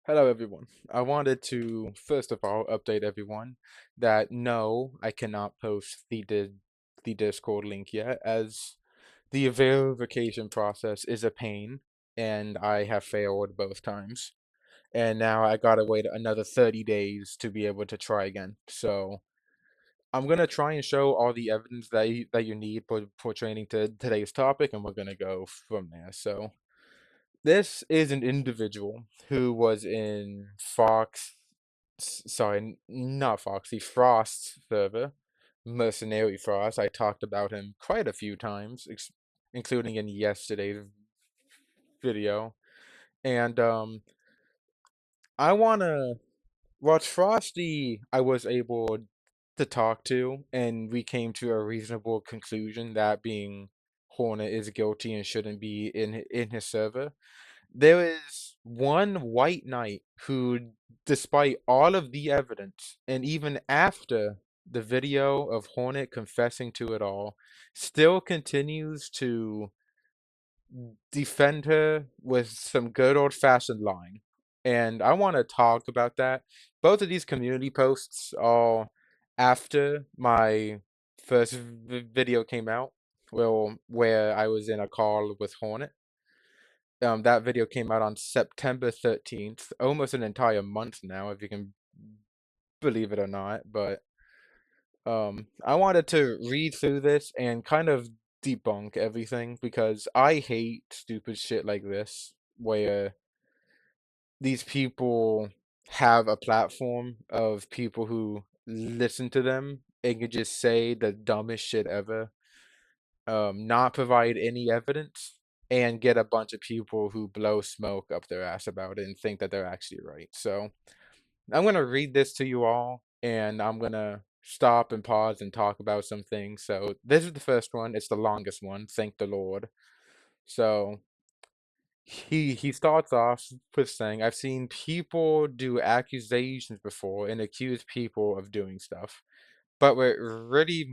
Hello, everyone. I wanted to, first of all, update everyone that no, I cannot post the Discord link yet, as the verification process is a pain, and I have failed both times. And now I gotta wait another 30 days to be able to try again. So I'm gonna try and show all the evidence that you need for pertaining to today's topic, and we're gonna go from there. So. This is an individual who was in sorry, not Fox, the Frost server, Mercenary Frost. I talked about him quite a few times, including in yesterday's video. And I wanna watch Frosty. I was able to talk to, and we came to a reasonable conclusion that being Hornet is guilty and shouldn't be in his server. There is one white knight who, despite all of the evidence, and even after the video of Hornet confessing to it all, still continues to defend her with some good old-fashioned lying. And I want to talk about that. Both of these community posts are after my first video came out, well, where I was in a call with Hornet. That video came out on September 13th, almost an entire month now, if you can believe it or not. But I wanted to read through this and kind of debunk everything because I hate stupid shit like this, where these people have a platform of people who listen to them and can just say the dumbest shit ever, not provide any evidence, and get a bunch of people who blow smoke up their ass about it and think that they're actually right. So I'm gonna read this to you all, and I'm gonna stop and pause and talk about some things. So this is the first one. It's the longest one. Thank the Lord. So he starts off with saying, "I've seen people do accusations before and accuse people of doing stuff. But what really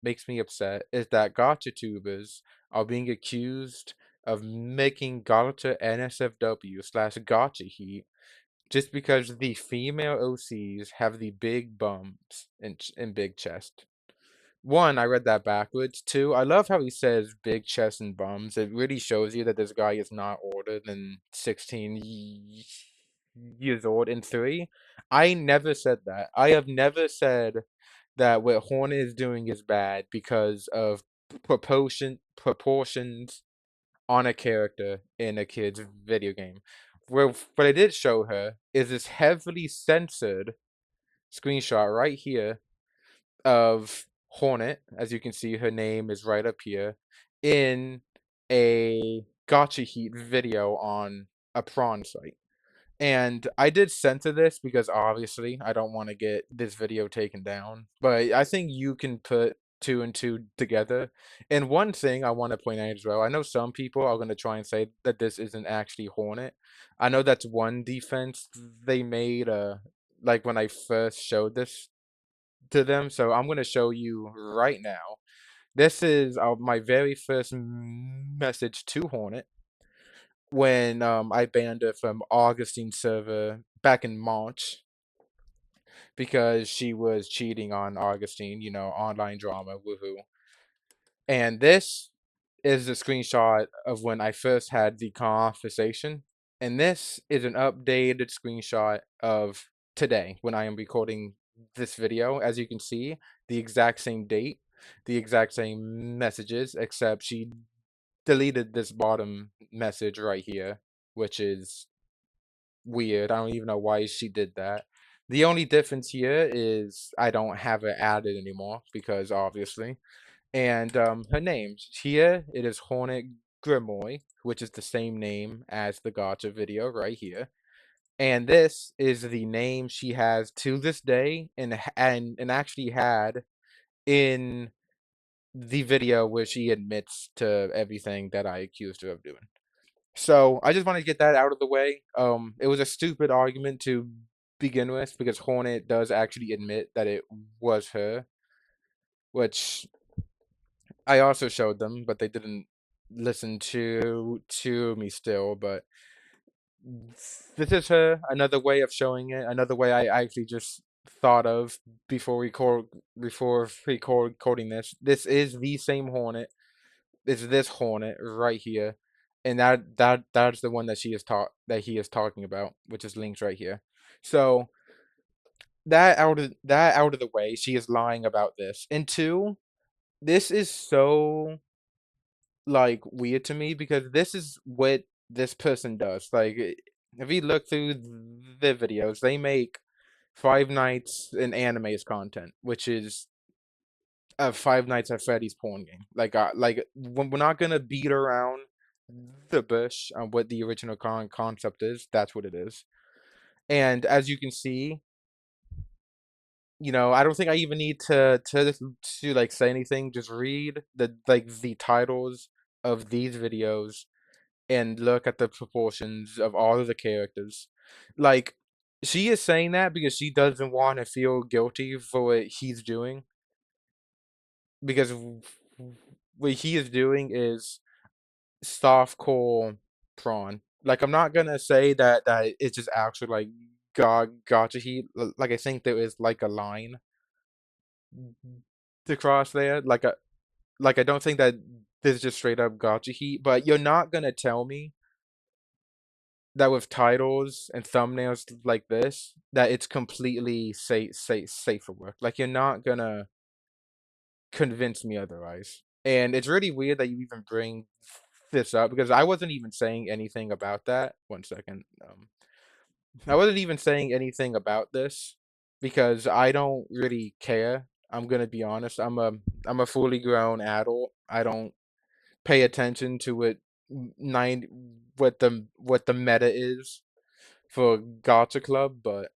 makes me upset is that Gacha tubers are being accused of making Gacha NSFW slash Gacha heat just because the female OCs have the big bums and big chest. One, I read that backwards. Two, I love how he says big chest and bums. It really shows you that this guy is not older than 16 years old. And three, I never said that. I have never said that what Hornet is doing is bad because of proportions on a character in a kid's video game. Well, what I did show her is this heavily censored screenshot right here of Hornet. As you can see, her name is right up here in a Gotcha Heat video on a prawn site. And I did censor this because obviously I don't want to get this video taken down. But I think you can put two and two together. And one thing I want to point out as well, I know some people are going to try and say that this isn't actually Hornet. I know that's one defense they made, like when I first showed this to them. So I'm going to show you right now. This is my very first message to Hornet when I banned her from Augustine's server back in March because she was cheating on Augustine, online drama, woohoo. And this is a screenshot of when I first had the conversation. And this is an updated screenshot of today when I am recording this video. As you can see, the exact same date, the exact same messages, except she deleted this bottom message right here, which is weird. I don't even know why she did that. The only difference here is I don't have it added anymore because obviously. And her name here it is Hornet Grimoire, which is the same name as the Gacha video right here. And this is the name she has to this day, and actually had in the video where she admits to everything that I accused her of doing. So I just wanted to get that out of the way. It was a stupid argument to begin with because Hornet does actually admit that it was her, which I also showed them, but they didn't listen to me still. But this is her, another way of showing it, another way I actually just thought of before recording this. This is the same Hornet. It's this Hornet right here. And that's the one that he is talking about, which is linked right here. So that out of the way, she is lying about this. And two, this is so like weird to me because this is what this person does. Like if you look through the videos, they make Five Nights in Anime's content, which is a Five Nights at Freddy's porn game. Like we're not gonna beat around the bush on what the original concept is. That's what it is. And as you can see, I don't think I even need to like say anything. Just read the titles of these videos and look at the proportions of all of the characters. Like, she is saying that because she doesn't want to feel guilty for what he's doing. Because what he is doing is softcore prawn. Like, I'm not gonna say that it's just actually like gotcha heat. Like, I think there is like a line to cross there. Like I don't think that this is just straight up gotcha heat. But you're not gonna tell me that with titles and thumbnails like this, that it's completely safe for work. Like you're not gonna convince me otherwise. And it's really weird that you even bring this up because I wasn't even saying anything about that. One second. I wasn't even saying anything about this because I don't really care. I'm gonna be honest. I'm a fully grown adult. I don't pay attention to nine what the meta is for Gacha Club, but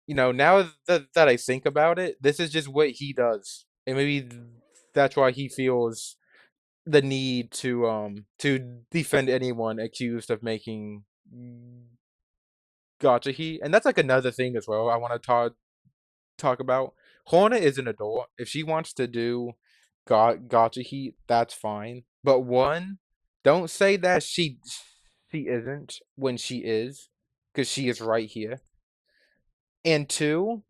now that I think about it, this is just what he does, and maybe that's why he feels the need to defend anyone accused of making Gacha heat, and that's like another thing as well. I want to talk about. Hornet is an adult. If she wants to do Gacha heat, that's fine. But one, don't say that she isn't when she is, because she is right here. And two,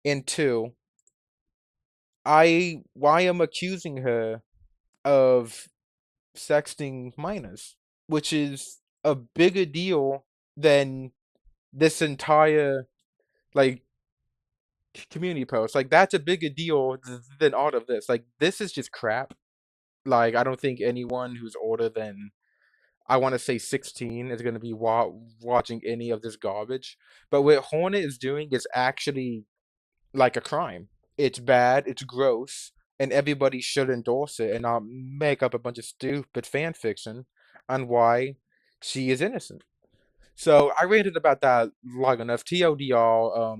and two, why am accusing her of sexting minors, which is a bigger deal than this entire like community post. Like that's a bigger deal than all of this. Like this is just crap. Like I don't think anyone who's older than I want to say 16 is going to be watching any of this garbage. But what Hornet is doing is actually like a crime. It's bad, it's gross, and everybody should endorse it and not make up a bunch of stupid fan fiction on why she is innocent. So I ranted about that long enough. TLDR,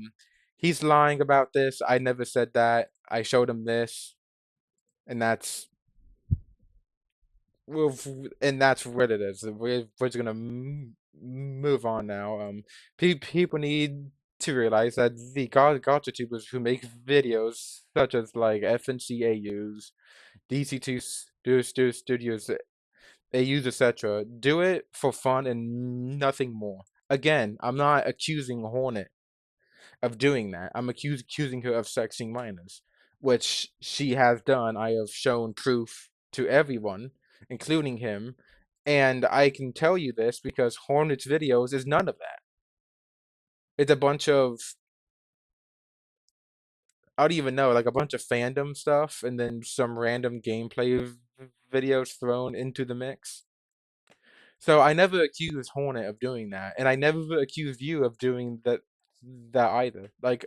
he's lying about this. I never said that. I showed him this, and well, and that's what it is. We're just gonna move on now. People need to realize that the Gacha tubers who make videos such as like FNCAUs, DC2 Studios, AUs, etc., do it for fun and nothing more. Again, I'm not accusing Hornet of doing that. I'm accusing her of sexing minors, which she has done. I have shown proof to everyone, including him, and I can tell you this because Hornet's videos is none of that. It's a bunch of I don't even know, like a bunch of fandom stuff, and then some random gameplay videos thrown into the mix. So I never accused Hornet of doing that, and I never accused you of doing that either. Like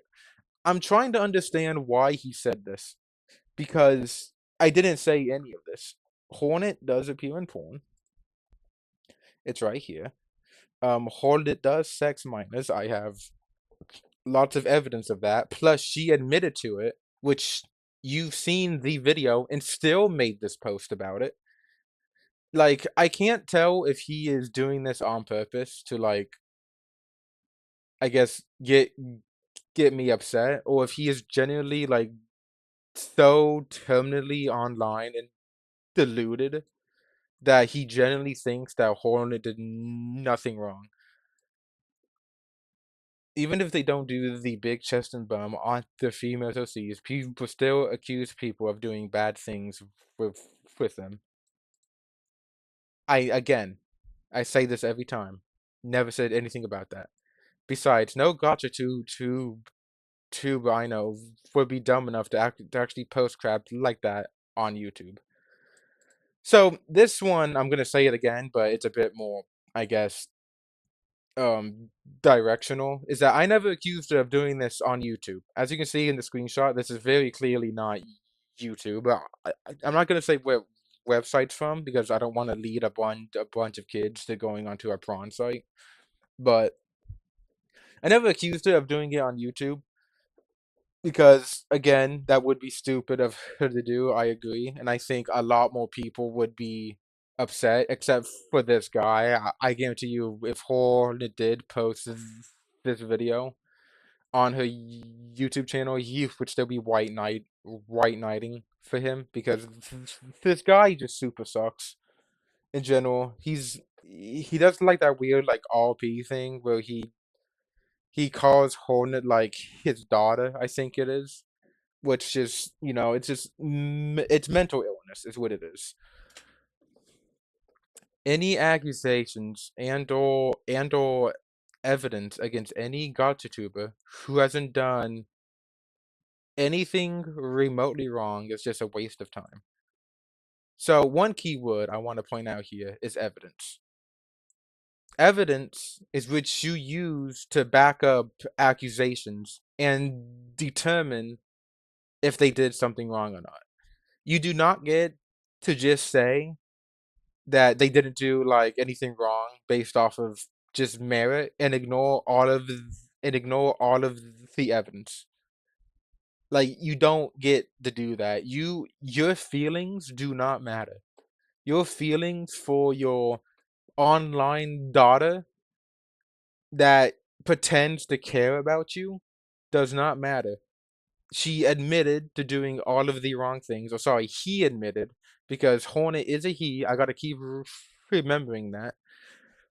I'm trying to understand why he said this because I didn't say any of this. Hornet does appear in porn. It's right here. Hornet does sex minors. I have lots of evidence of that. Plus, she admitted to it, which you've seen the video and still made this post about it. Like, I can't tell if he is doing this on purpose to like, I guess get me upset, or if he is genuinely like so terminally online and deluded that he genuinely thinks that Hornet did nothing wrong. Even if they don't do the big chest and bum on the females OCs, people still accuse people of doing bad things with with them. I say this every time. Never said anything about that. Besides, no Gacha tube I know would be dumb enough to actually post crap like that on YouTube. So this one, I'm gonna say it again, but it's a bit more, I guess, um, directional. Is that I never accused her of doing this on YouTube. As you can see in the screenshot, this is very clearly not YouTube. But I'm not gonna say where website's from because I don't want to lead a bunch of kids to going onto a prawn site. But I never accused her of doing it on YouTube because, again, that would be stupid of her to do. I agree, and I think a lot more people would be upset, except for this guy. I guarantee you, if Hornet did post this video on her YouTube channel, he would still be white knighting for him because this guy just super sucks in general. He does like that weird like RP thing where he calls Hornet like his daughter, I think it is, which is it's just it's mental illness is what it is. Any accusations and or evidence against any Gacha tuber who hasn't done anything remotely wrong is just a waste of time. So one keyword I want to point out here is evidence. Evidence is which you use to back up accusations and determine if they did something wrong or not. You do not get to just say that they didn't do like anything wrong based off of just merit and ignore all of the evidence. Like you don't get to do that. Your feelings do not matter. Your feelings for your online daughter that pretends to care about you does not matter. She admitted to doing all of the wrong things. Or sorry, he admitted because Hornet is a he. I gotta keep remembering that.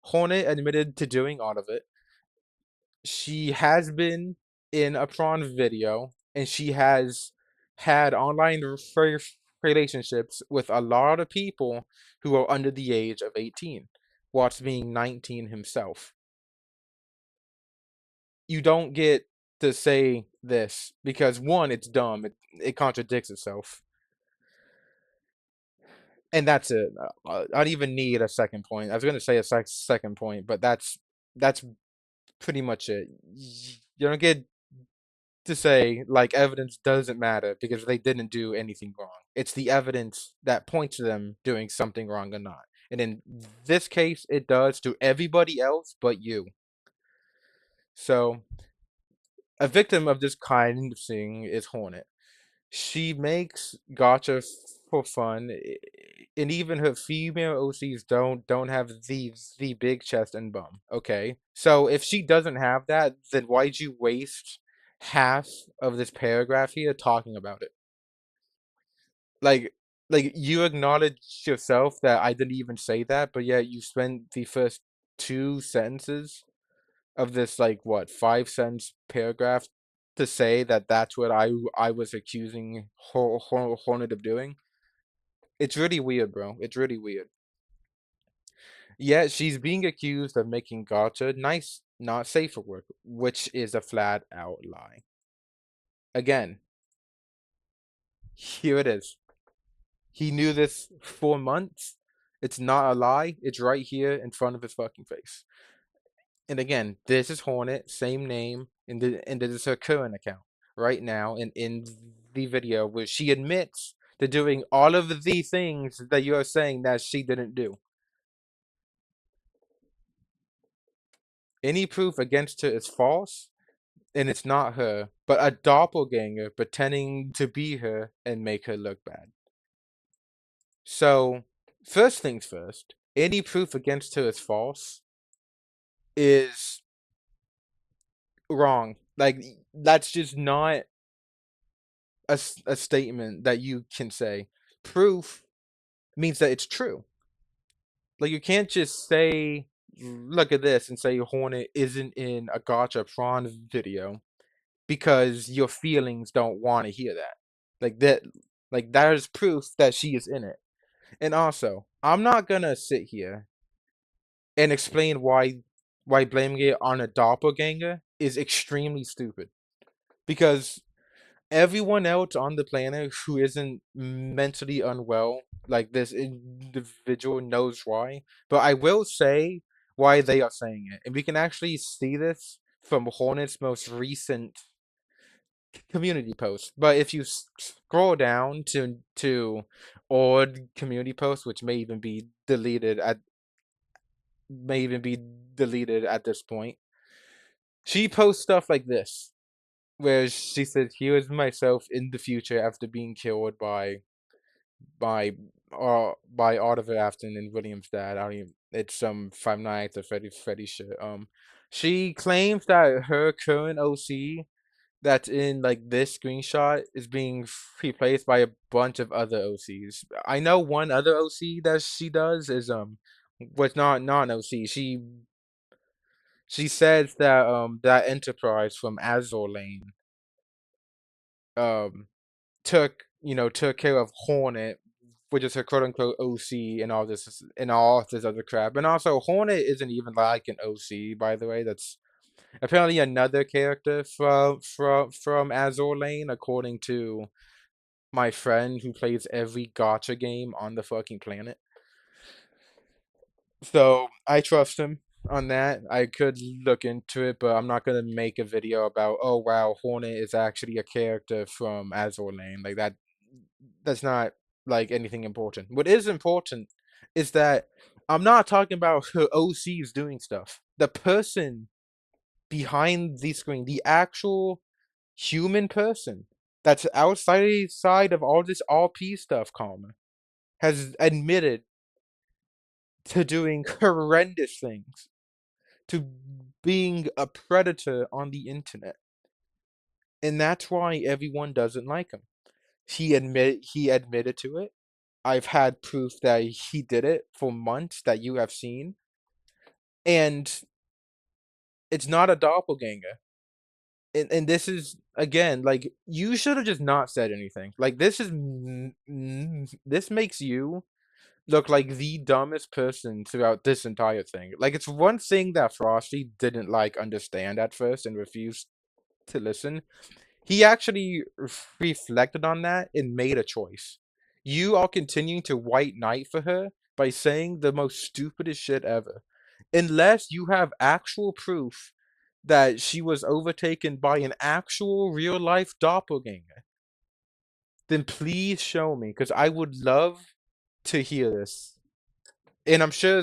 Hornet admitted to doing all of it. She has been in a prawn video, and she has had online relationships with a lot of people who are under the age of 18, whilst being 19 himself. You don't get to say this because one, it's dumb. It contradicts itself. And that's it. I don't even need a second point. I was gonna say a second point, but that's pretty much it. You don't get to say like evidence doesn't matter because they didn't do anything wrong. It's the evidence that points to them doing something wrong or not. And in this case, it does to everybody else but you. So, a victim of this kind of thing is Hornet. She makes Gacha for fun, and even her female OCs don't have the big chest and bum. Okay, so if she doesn't have that, then why'd you waste half of this paragraph here talking about it? Like, like you acknowledge yourself that I didn't even say that, but yet you spent the first two sentences of this like what 5 cents paragraph to say that that's what I was accusing Hornet of doing. It's really weird, bro. It's really weird. Yeah, she's being accused of making Gacha nice, not safe for work, which is a flat out lie. Again, here it is. He knew this for months. It's not a lie. It's right here in front of his fucking face. And again, this is Hornet, same name, and this is her current account right now, and in the video where she admits to doing all of the things that you are saying that she didn't do. Any proof against her is false, and it's not her, but a doppelganger pretending to be her and make her look bad. So, first things first, any proof against her is false is wrong. Like, that's just not a statement that you can say. Proof means that it's true. Like you can't just say, "Look at this," and say Hornet isn't in a Gacha prawn video because your feelings don't want to hear that. Like that, like that is proof that she is in it. And also, I'm not gonna sit here and explain why blaming it on a doppelganger is extremely stupid. Because everyone else on the planet who isn't mentally unwell, like this individual, knows why. But I will say why they are saying it. And we can actually see this from Hornet's most recent community post. But if you scroll down to old community posts, which may even be deleted at this point, she posts stuff like this, where she says, "Here is myself in the future after being killed by by Oliver Afton and William's dad." I don't even. It's some Five Nights at Freddy shit. She claims that her current OC that's in like this screenshot is being replaced by a bunch of other OCs. I know one other OC that she does is was not an OC. She says that that Enterprise from Azor Lane um took care of Hornet, which is her quote unquote OC and all this other crap. And also Hornet isn't even like an OC, by the way. That's apparently another character from Azor Lane, according to my friend who plays every Gacha game on the fucking planet. So I trust him on that. I could look into it, but I'm not gonna make a video about, oh wow, Hornet is actually a character from Azor Lane. Like that that's not like anything important. What is important is that I'm not talking about her OCs doing stuff. The person behind the screen, the actual human person that's outside of all this RP stuff, Karma, has admitted to doing horrendous things, to being a predator on the internet. And that's why everyone doesn't like him. He admitted to it. I've had proof that he did it for months that you have seen. And it's not a doppelganger. And this is again like you should have just not said anything. Like this makes you look like the dumbest person throughout this entire thing. Like it's one thing that Frosty didn't like understand at first and refused to listen. He actually reflected on that and made a choice. You are continuing to white knight for her by saying the most stupidest shit ever. Unless you have actual proof that she was overtaken by an actual real life doppelganger, then please show me, because I would love to hear this. And I'm sure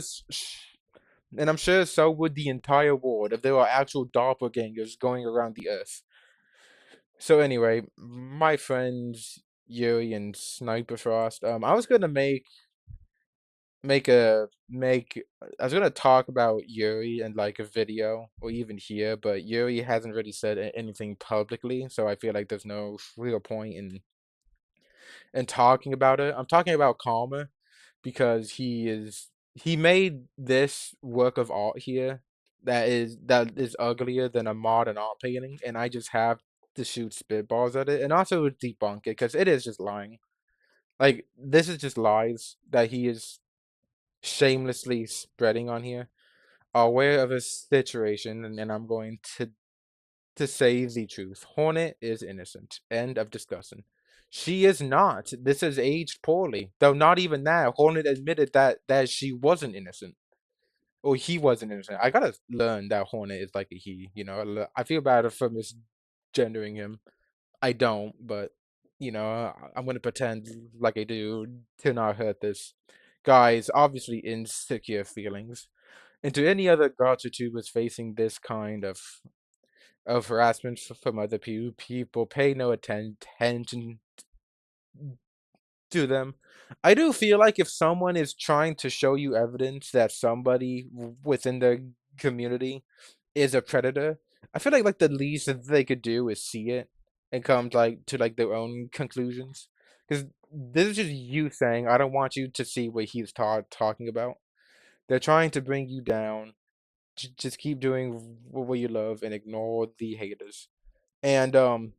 and I'm sure so would the entire world if there were actual doppelgangers going around the earth. So anyway, my friends Yuri and Sniper Frost, I was gonna make a make I was gonna talk about Yuri in like a video or even here, but Yuri hasn't really said anything publicly, so I feel like there's no real point in talking about it. I'm talking about Karma because he made this work of art here that is uglier than a modern art painting, and I just have to shoot spitballs at it and also debunk it because it is just lying. Like this is just lies that he is shamelessly spreading on here. Aware of a situation, and I'm going to say the truth. Hornet is innocent. End of discussion. She is not. This has aged poorly. Though not even that. Hornet admitted that she wasn't innocent. Or he wasn't innocent. I gotta learn that Hornet is like a he, you know. I feel bad for misgendering him. I don't, but you know, I'm gonna pretend like I do to not hurt this guy's obviously insecure feelings. And to any other Gacha tubers facing this kind of harassment from other people, pay no attention to them. I do feel like if someone is trying to show you evidence that somebody within the community is a predator, I feel like the least that they could do is see it and come to like their own conclusions. Because this is just you saying, I don't want you to see what he's talking about. They're trying to bring you down. Just keep doing what you love and ignore the haters. And and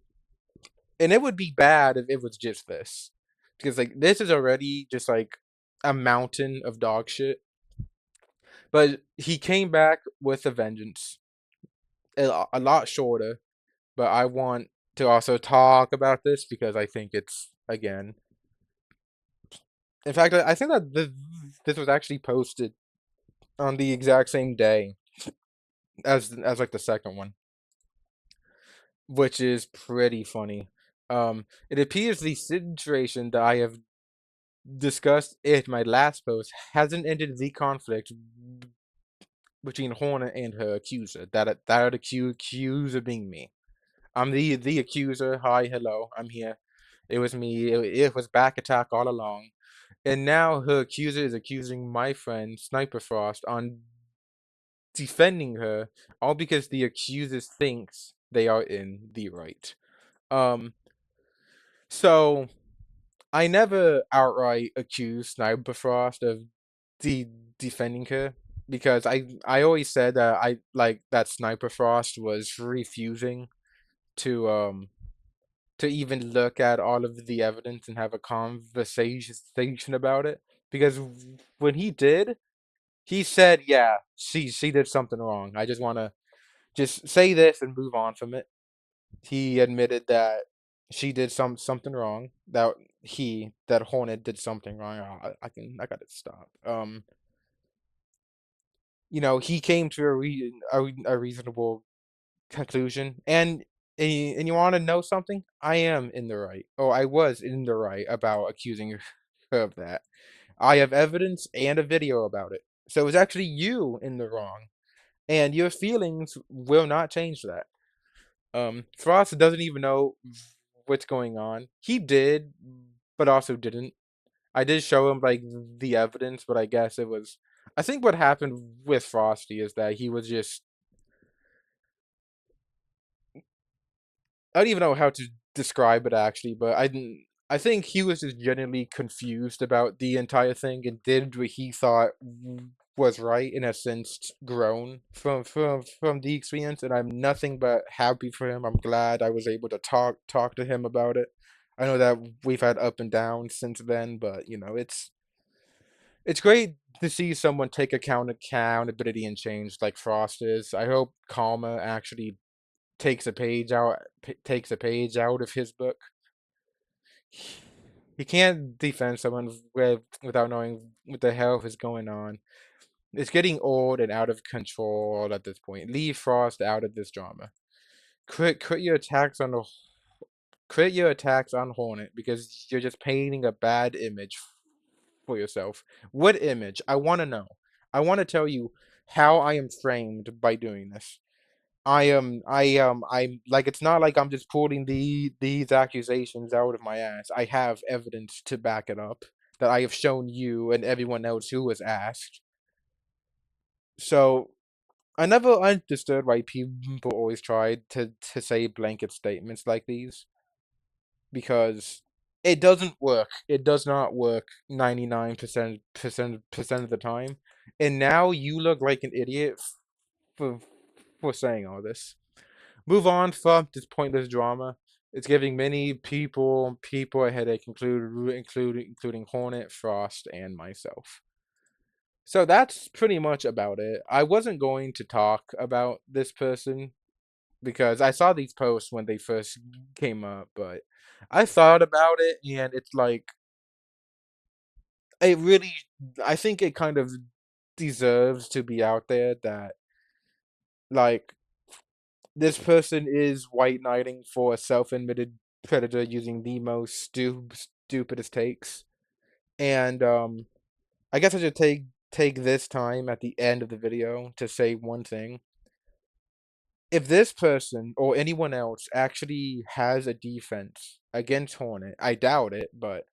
it would be bad if it was just this, because like this is already just like a mountain of dog shit. But he came back with a vengeance, a lot shorter. But I want to also talk about this because I think it's, again, in fact, I think that this was actually posted on the exact same day as like the second one, which is pretty funny. It appears the situation that I have discussed in my last post hasn't ended the conflict between Hornet and her accuser. That accuser being me. I'm the accuser. Hi, hello, I'm here. It was me. It was back attack all along. And now her accuser is accusing my friend Sniper Frost on defending her, all because the accuser thinks they are in the right. Um, so I never outright accused Sniper Frost of de defending her, because I always said that I like that Sniper Frost was refusing to to even look at all of the evidence and have a conversation about it. Because when he did, he said, "Yeah, she did something wrong. I just want to just say this and move on from it." He admitted that she did something wrong. That Hornet did something wrong. I gotta stop. He came to a reasonable conclusion. And you want to know something? I am in the right. Oh, I was in the right about accusing her of that. I have evidence and a video about it. So it's actually you in the wrong, and your feelings will not change that. Frost doesn't even know what's going on. He did, but also didn't. I did show him like the evidence, but I guess it was. I think what happened with Frosty is that he was just. I don't even know how to describe it actually, but I didn't. I think he was just genuinely confused about the entire thing and did what he thought was right, and has since grown from the experience. And I'm nothing but happy for him. I'm glad I was able to talk to him about it. I know that we've had up and downs since then, but it's great to see someone take accountability and change like Frost is. I hope Karma actually takes a page out of his book. He can't defend someone without knowing what the hell is going on. It's getting old and out of control at this point. Leave Frost out of this drama. Quit your attacks on the Quit your attacks on Hornet, because you're just painting a bad image for yourself. What image? I want to know. I want to tell you how I am framed by doing this. I'm like, it's not like I'm just pulling these accusations out of my ass. I have evidence to back it up that I have shown you and everyone else who was asked. So I never understood why people always tried to say blanket statements like these, because it doesn't work. It does not work 99% of the time. And now you look like an idiot for for saying all this. Move on from this pointless drama. It's giving many people a headache, including Hornet, Frost, and myself. So that's pretty much about it. I wasn't going to talk about this person because I saw these posts when they first came up, but I thought about it, and it's like, it really, I think it kind of deserves to be out there that, like, this person is white knighting for a self-admitted predator using the most stupidest takes. And I guess I should take this time at the end of the video to say one thing. If this person or anyone else actually has a defense against Hornet, I doubt it, but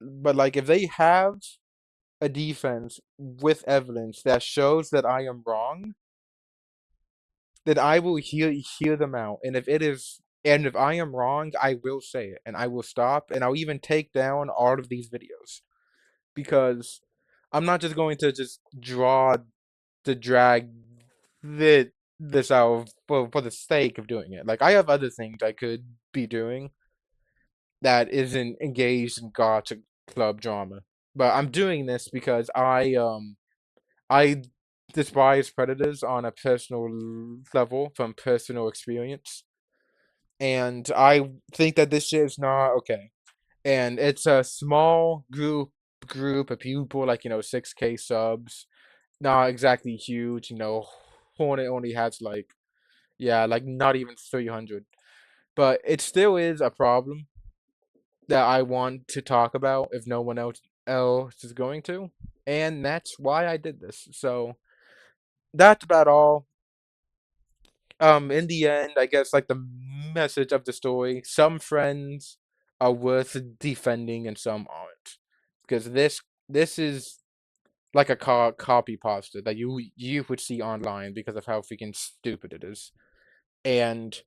like, if they have a defense with evidence that shows that I am wrong, then I will hear them out. And if I am wrong, I will say it, and I will stop, and I'll even take down all of these videos, because I'm not just going to just draw to drag this out for the sake of doing it. Like, I have other things I could be doing that isn't engaged in Gacha club drama. But I'm doing this because I despise predators on a personal level from personal experience. And I think that this shit is not okay. And it's a small group of people, like, 6K subs. Not exactly huge, Hornet only has like, yeah, like not even 300. But it still is a problem that I want to talk about if no one else is going to. And that's why I did this. So that's about all. In the end, I guess like the message of the story, some friends are worth defending and some aren't. Because this is like a copy pasta that you would see online because of how freaking stupid it is. And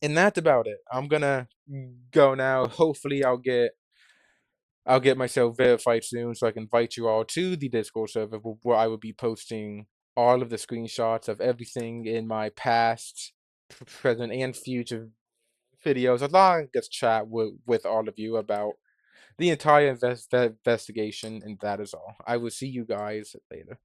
that's about it. I'm gonna go now. Hopefully I'll get myself verified soon so I can invite you all to the Discord server where I will be posting all of the screenshots of everything in my past, present, and future videos, along with chat with all of you about the entire investigation, and that is all. I will see you guys later.